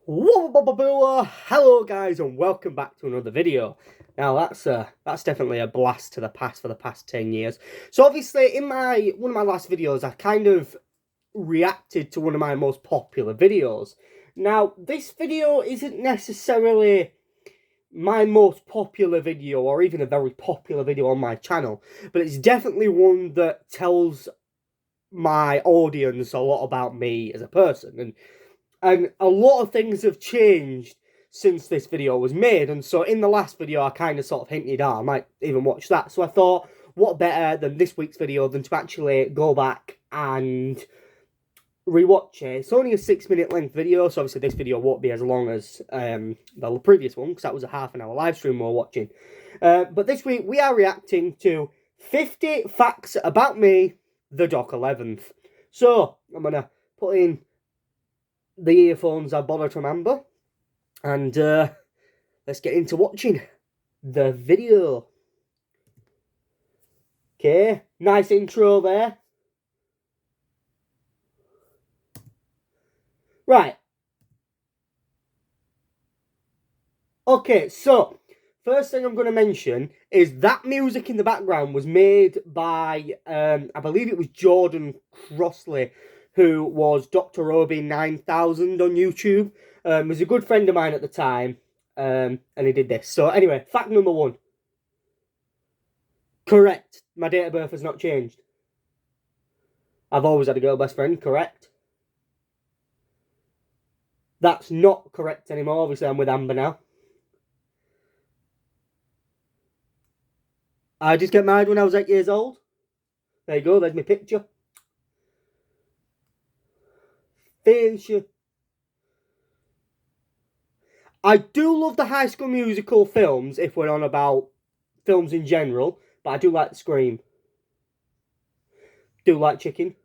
Hello guys and welcome back to another video. Now that's definitely a blast to the past for the past 10 years. So obviously in one of my last videos I kind of reacted to one of my most popular videos. Now this video isn't necessarily my most popular video or even a very popular video on my channel, but it's definitely one that tells my audience a lot about me as a person, and a lot of things have changed since this video was made. And so in the last video, I kind of sort of hinted, I might even watch that. So I thought, what better than this week's video than to actually go back and rewatch it. It's only a 6-minute length video, so obviously this video won't be as long as the previous one, because that was a half-an-hour live stream we were watching. But this week, we are reacting to 50 Facts About Me, the Doc 11th. So, I'm going to put in the earphones I bothered from Amber, and let's get into watching the video. Okay, nice intro there. Right. Okay, so first thing I'm going to mention is that music in the background was made by, I believe it was Jordan Crossley, who was Dr. Obi 9000 on YouTube. Was a good friend of mine at the time, and he did this. So anyway, fact number 1. Correct. My date of birth has not changed. I've always had a girl best friend, correct. That's not correct anymore. Obviously, I'm with Amber now. I just got married when I was 8 years old. There you go, there's my picture. Facial. I do love the High School Musical films, if we're on about films in general, but I do like the Scream. Do like Chicken.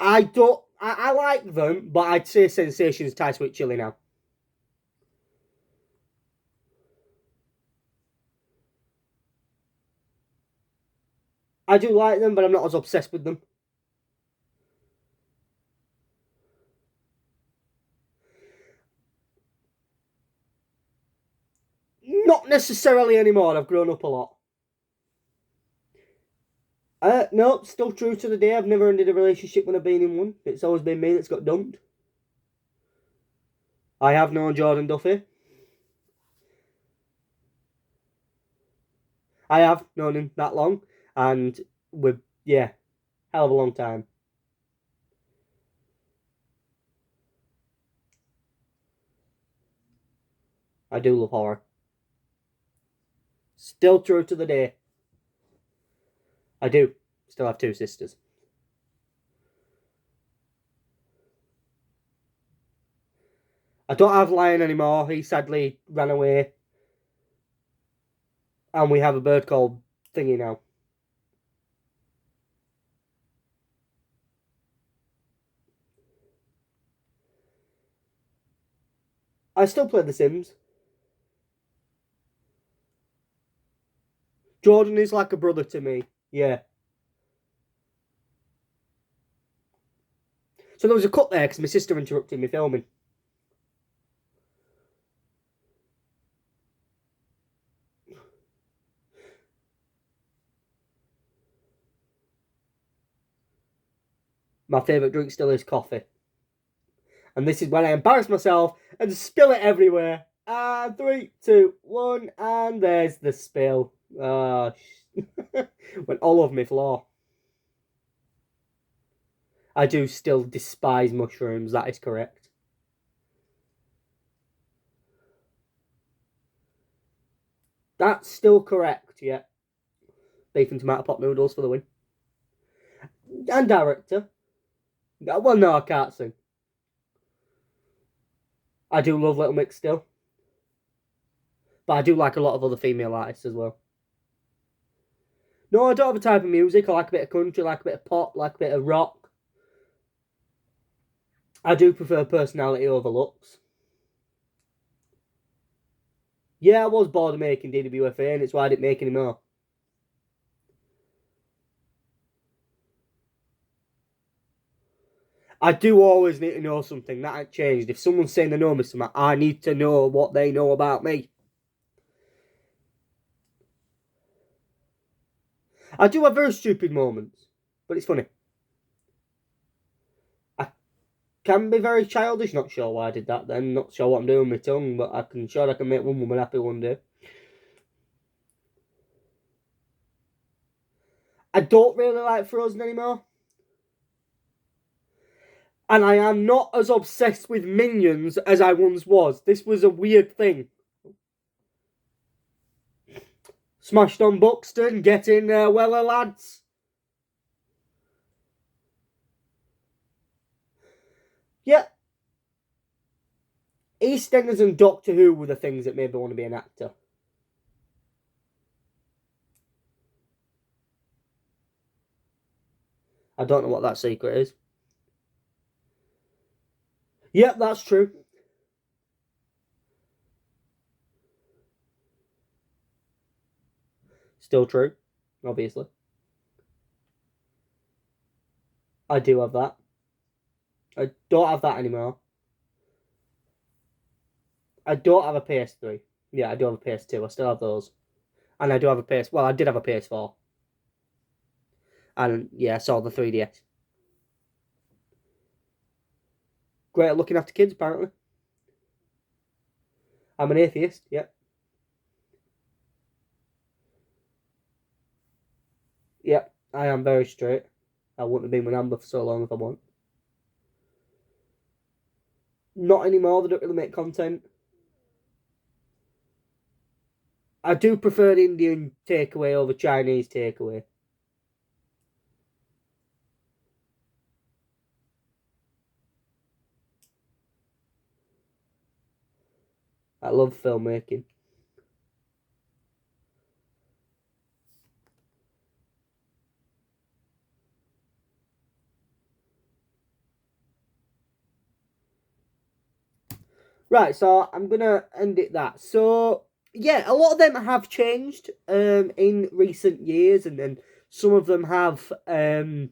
I like them, but I'd say Sensation's Thai Sweet Chili now. I do like them, but I'm not as obsessed with them. Not necessarily anymore. I've grown up a lot. No, still true to the day. I've never ended a relationship when I've been in one. It's always been me that's got dumped. I have known Jordan Duffy. I have known him that long, and yeah, hell of a long time. I do love horror. Still true to the day. I do. Still have 2 sisters. I don't have Lion anymore. He sadly ran away. And we have a bird called Thingy now. I still play The Sims. Jordan is like a brother to me. Yeah. So there was a cut there because my sister interrupted me filming. My favourite drink still is coffee. And this is when I embarrass myself and spill it everywhere. And 3, 2, 1, and there's the spill. Went all over my floor. I do still despise mushrooms, that is correct. That's still correct, yeah. Beef and tomato pot noodles for the win. And director. Well, no, I can't sing. I do love Little Mix still. But I do like a lot of other female artists as well. No, I don't have a type of music. I like a bit of country, I like a bit of pop, like a bit of rock. I do prefer personality over looks. Yeah, I was bored of making DWFA, and it's why I didn't make any more. I do always need to know something. That ain't changed. If someone's saying they know me something, I need to know what they know about me. I do have very stupid moments, but it's funny. I can be very childish. Not sure why I did that then. Not sure what I'm doing with my tongue, but I can make one woman happy one day. I don't really like Frozen anymore. And I am not as obsessed with Minions as I once was. This was a weird thing. Smashed on Buxton, getting Weller lads. Yeah. EastEnders and Doctor Who were the things that made me want to be an actor. I don't know what that secret is. Yep, that's true. Still true, obviously. I do have that. I don't have that anymore. I don't have a PS3. Yeah, I do have a PS2. I still have those. And I do have a PS... Well, I did have a PS4. And, yeah, I saw the 3DS. Great at looking after kids, apparently. I'm an atheist, yep. Yep, I am very straight. I wouldn't have been with Amber for so long if I want. Not anymore, they don't really make content. I do prefer Indian takeaway over Chinese takeaway. I love filmmaking. Right, so I'm gonna end it that. So yeah, a lot of them have changed in recent years, and then some of them have I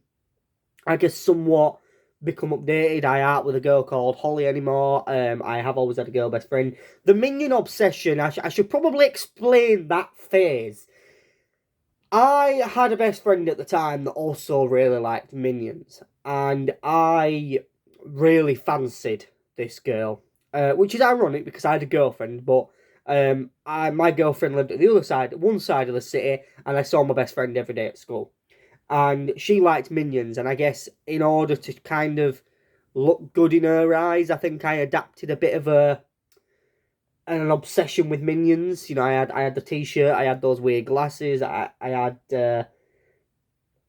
guess somewhat become updated. I aren't with a girl called Holly anymore. I have always had a girl best friend. The Minion obsession. I should probably explain that phase. I had a best friend at the time that also really liked Minions, and I really fancied this girl, which is ironic because I had a girlfriend, but my girlfriend lived at the other side, one side of the city, and I saw my best friend every day at school, and she liked Minions, and I guess in order to kind of look good in her eyes, I think I adapted a bit of an obsession with Minions. You know, I had the T-shirt, I had those weird glasses, I had a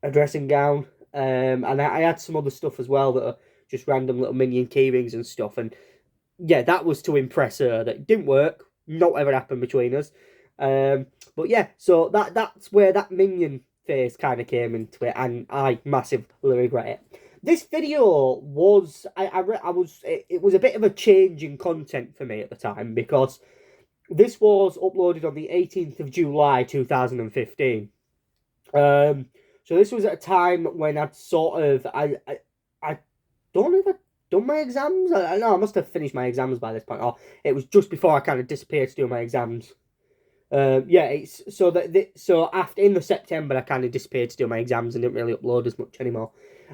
dressing gown, and I had some other stuff as well that are just random little Minion keyrings and stuff. And yeah, that was to impress her. That didn't work. Not ever happened between us. But yeah, so that's where that Minion phase kind of came into it, and I massively regret it. This video was it was a bit of a change in content for me at the time because this was uploaded on the 18th of July 2015. So this was at a time when I'd sort of I don't know if I'd done my exams. I know I must have finished my exams by this point, or it was just before I kind of disappeared to do my exams. Yeah, it's so so after in the September I kind of disappeared to do my exams and didn't really upload as much anymore.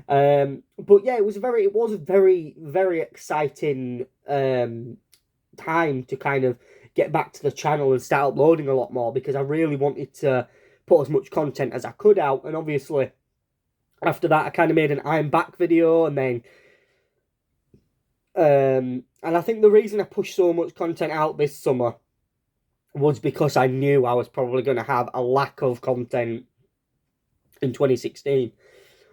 But yeah, it was a very exciting time to kind of get back to the channel and start uploading a lot more because I really wanted to put as much content as I could out, and obviously after that I kind of made an I'm back video, and then and I think the reason I pushed so much content out this summer was because I knew I was probably going to have a lack of content in 2016,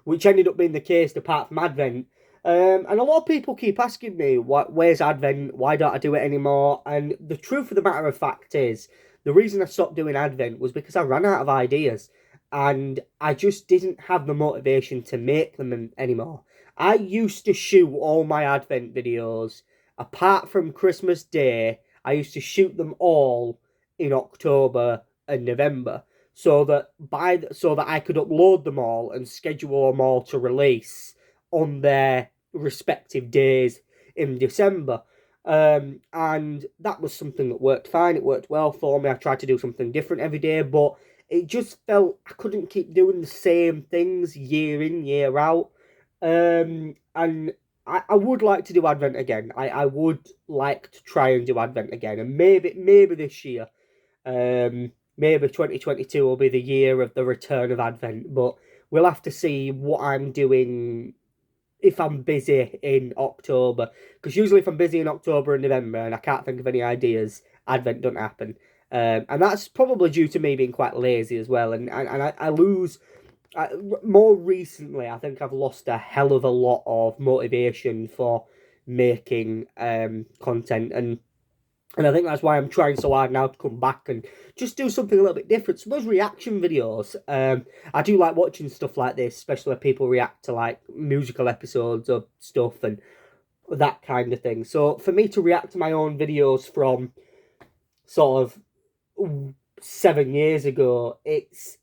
which ended up being the case apart from Advent. And a lot of people keep asking me, where's Advent? Why don't I do it anymore? And the truth of the matter of fact is, the reason I stopped doing Advent was because I ran out of ideas. And I just didn't have the motivation to make them anymore. I used to shoot all my Advent videos, apart from Christmas Day, I used to shoot them all in October and November so that I could upload them all and schedule them all to release on their respective days in December. And that was something that worked fine. It worked well for me. I tried to do something different every day, but it just felt I couldn't keep doing the same things year in, year out. And I would like to do Advent again. I would like to try and do Advent again. And maybe this year, maybe 2022 will be the year of the return of Advent. But we'll have to see what I'm doing if I'm busy in October. Because usually if I'm busy in October and November and I can't think of any ideas, Advent doesn't happen. And that's probably due to me being quite lazy as well. And I lose... more recently, I think I've lost a hell of a lot of motivation for making content. And I think that's why I'm trying so hard now to come back and just do something a little bit different. So those reaction videos, I do like watching stuff like this, especially when people react to like musical episodes of stuff and that kind of thing. So for me to react to my own videos from sort of 7 years ago, it's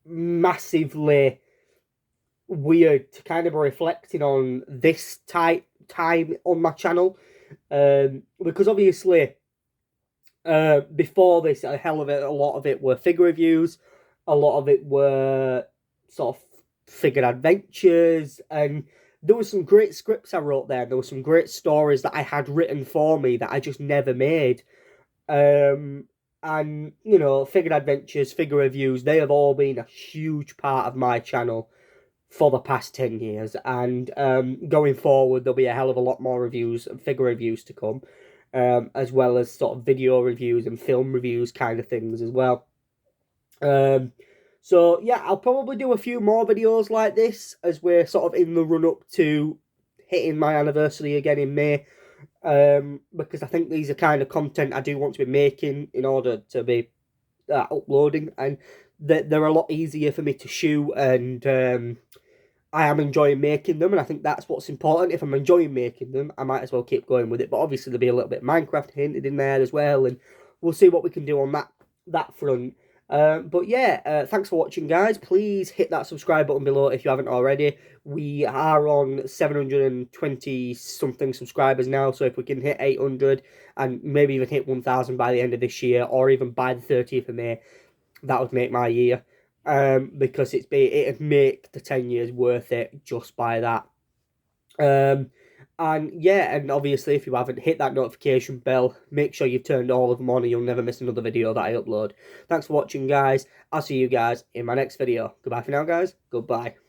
massively weird to kind of be reflecting on this time on my channel. Because obviously... before this, a hell of it, a lot of it were figure reviews, a lot of it were sort of figure adventures, and there were some great scripts I wrote there. There were some great stories that I had written for me that I just never made. And, you know, figure adventures, figure reviews, they have all been a huge part of my channel for the past 10 years. And going forward, there'll be a hell of a lot more reviews and figure reviews to come. As well as sort of video reviews and film reviews kind of things as well. So, yeah, I'll probably do a few more videos like this as we're sort of in the run-up to hitting my anniversary again in May. Because I think these are kind of content I do want to be making in order to be uploading. And they're a lot easier for me to shoot, and I am enjoying making them, and I think that's what's important. If I'm enjoying making them, I might as well keep going with it. But obviously there'll be a little bit of Minecraft hinted in there as well, and we'll see what we can do on that front. But yeah, thanks for watching, guys. Please hit that subscribe button below if you haven't already. We are on 720-something subscribers now, so if we can hit 800 and maybe even hit 1,000 by the end of this year, or even by the 30th of May, that would make my year. Because it'd make the 10 years worth it just by that. And yeah, and obviously if you haven't hit that notification bell, make sure you've turned all of them on and you'll never miss another video that I upload. Thanks for watching, guys. I'll see you guys in my next video. Goodbye for now, guys. Goodbye.